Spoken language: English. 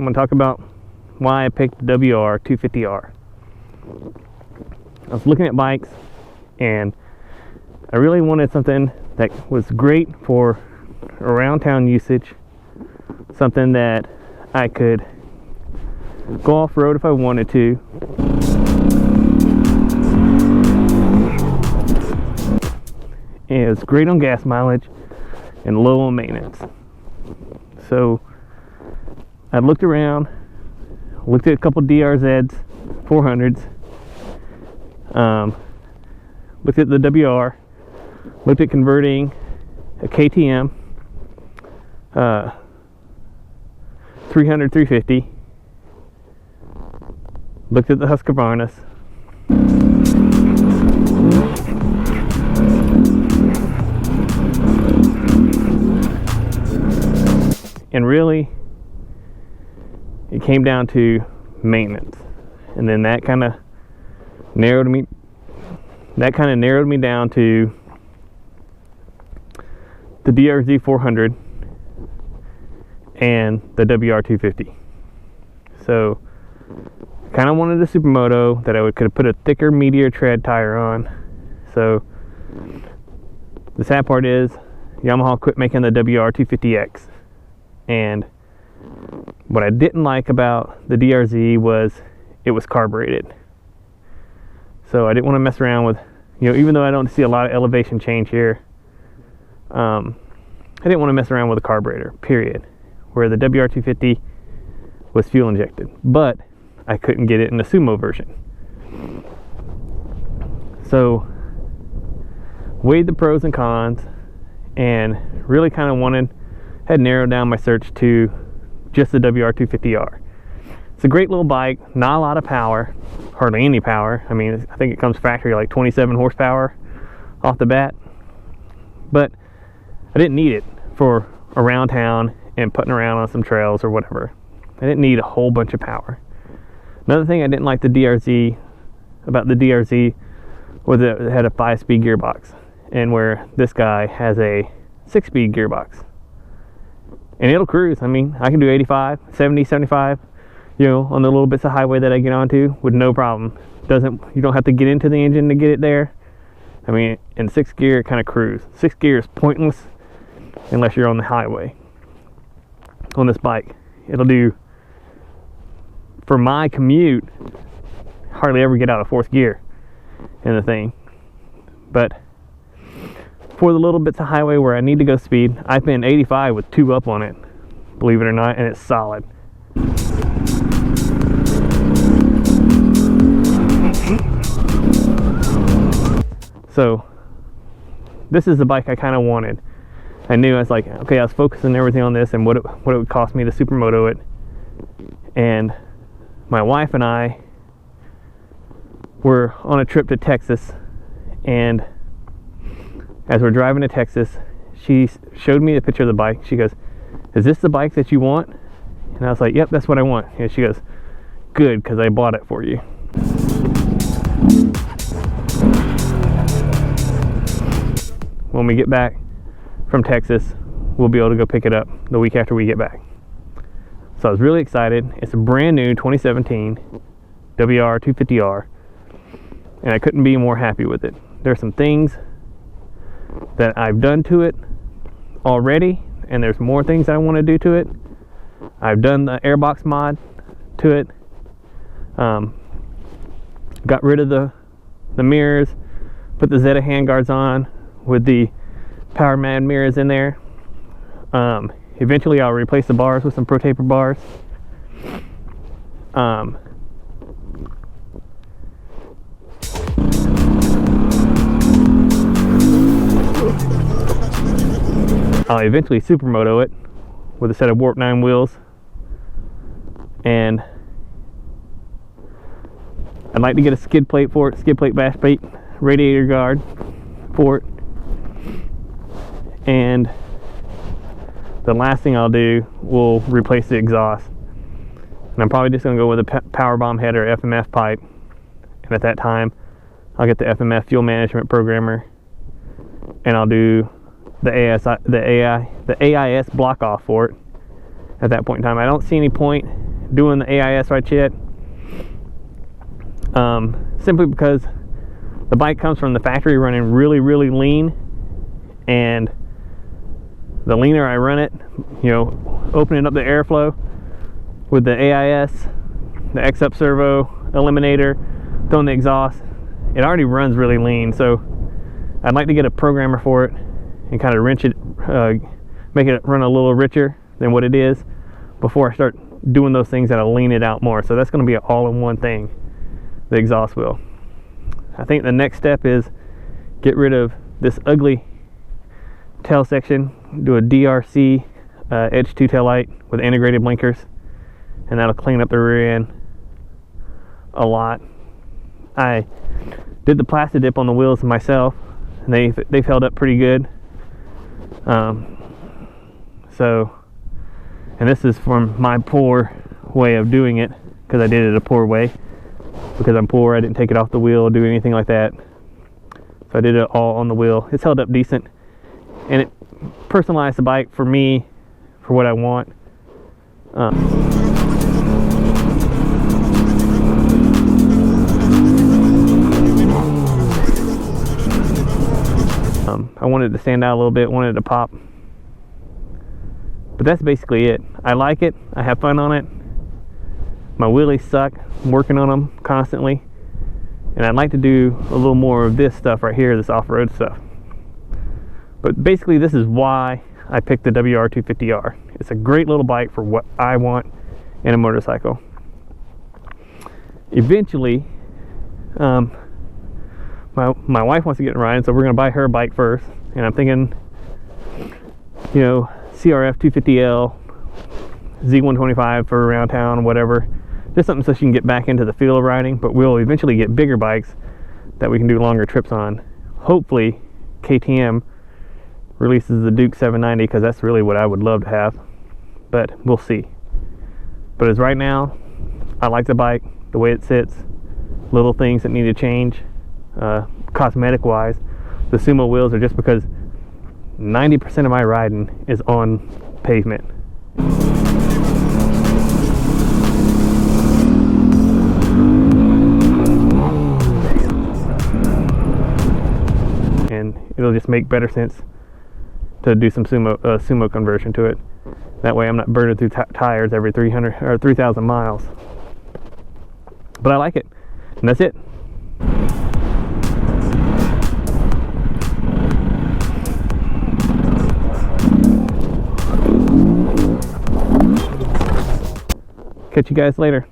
I'm going to talk about why I picked the WR 250R. I was looking at bikes, and I really wanted something that was great for around town usage, something that I could go off-road if I wanted to, and it was great on gas mileage and low on maintenance. So I looked around, looked at a couple DRZs, 400s, looked at the WR, looked at converting a KTM 300 350, looked at the Husqvarna, and really it came down to maintenance. And then that kind of narrowed me down to the DRZ 400 and the WR 250. So I kind of wanted a supermoto that I could have put a thicker Meteor tread tire on. So the sad part is Yamaha quit making the WR 250X, and what I didn't like about the DRZ was it was carbureted. So I didn't want to mess around with, even though I don't see a lot of elevation change here, I didn't want to mess around with a carburetor, period. Where the WR250 was fuel injected, but I couldn't get it in the Sumo version. So weighed the pros and cons, and really kind of had narrowed down my search to just the WR250R. It's a great little bike, not a lot of power, hardly any power. I mean, I think it comes factory like 27 horsepower off the bat, but I didn't need it for around town and putting around on some trails or whatever. I didn't need a whole bunch of power. Another thing I didn't like about the DRZ was that it had a 5-speed gearbox, and where this guy has a 6-speed gearbox. And it'll cruise. I mean, I can do 85, 70, 75, on the little bits of highway that I get onto with no problem. You don't have to get into the engine to get it there. I mean, in 6th gear, it kind of cruise. 6th gear is pointless unless you're on the highway. On this bike, it'll do, for my commute, hardly ever get out of 4th gear in the thing. But for the little bits of highway where I need to go speed, I've been 85 with 2 up on it, believe it or not, and it's solid. So this is the bike I kind of wanted. I knew, I was like, okay, I was focusing everything on this and what it would cost me to supermoto it. And my wife and I were on a trip to Texas, and as we're driving to Texas, she showed me a picture of the bike. She goes, "Is this the bike that you want?" And I was like, "Yep, that's what I want." And she goes, "Good, because I bought it for you." When we get back from Texas, we'll be able to go pick it up the week after we get back. So I was really excited. It's a brand new 2017 WR 250R, and I couldn't be more happy with it. There's some things that I've done to it already, and there's more things I want to do to it. I've done the airbox mod to it. Got rid of the mirrors, put the Zeta handguards on with the Power Mad mirrors in there. Eventually I'll replace the bars with some Pro Taper bars. I'll eventually supermoto it with a set of Warp 9 wheels, and I'd like to get a skid plate for it, skid plate bash plate, radiator guard for it, and the last thing I'll do will replace the exhaust. And I'm probably just going to go with a power bomb head or FMF pipe, and at that time I'll get the FMF fuel management programmer, and I'll do the AIS block off for it. At that point in time, I don't see any point doing the AIS right yet, simply because the bike comes from the factory running really lean, and the leaner I run it, opening up the airflow with the AIS, the X-Up servo, eliminator, throwing the exhaust, it already runs really lean. So I'd like to get a programmer for it and kind of wrench it, make it run a little richer than what it is before I start doing those things that'll lean it out more. So that's going to be an all-in-one thing, the exhaust wheel. I think the next step is get rid of this ugly tail section, do a DRC Edge 2 tail light with integrated blinkers, and that'll clean up the rear end a lot. I did the plastic dip on the wheels myself, and they've held up pretty good. And this is from my poor way of doing it, because I did it a poor way. Because I'm poor, I didn't take it off the wheel, do anything like that. So I did it all on the wheel. It's held up decent, and it personalized the bike for me, for what I want. I wanted it to stand out a little bit, wanted it to pop. But that's basically it. I like it, I have fun on it. My wheelies suck, I'm working on them constantly. And I'd like to do a little more of this stuff right here, this off-road stuff. But basically this is why I picked the WR250R. It's a great little bike for what I want in a motorcycle. Eventually, my wife wants to get riding, so we're going to buy her a bike first. And I'm thinking, CRF 250L, Z125 for around town, whatever. Just something so she can get back into the feel of riding. But we'll eventually get bigger bikes that we can do longer trips on. Hopefully, KTM releases the Duke 790, because that's really what I would love to have. But we'll see. But as right now, I like the bike, the way it sits, little things that need to change. Cosmetic wise, the Sumo wheels are just because 90% of my riding is on pavement. And it'll just make better sense to do some sumo conversion to it. That way I'm not burning through tires every 300 or 3,000 miles. But I like it, and that's it. Catch you guys later.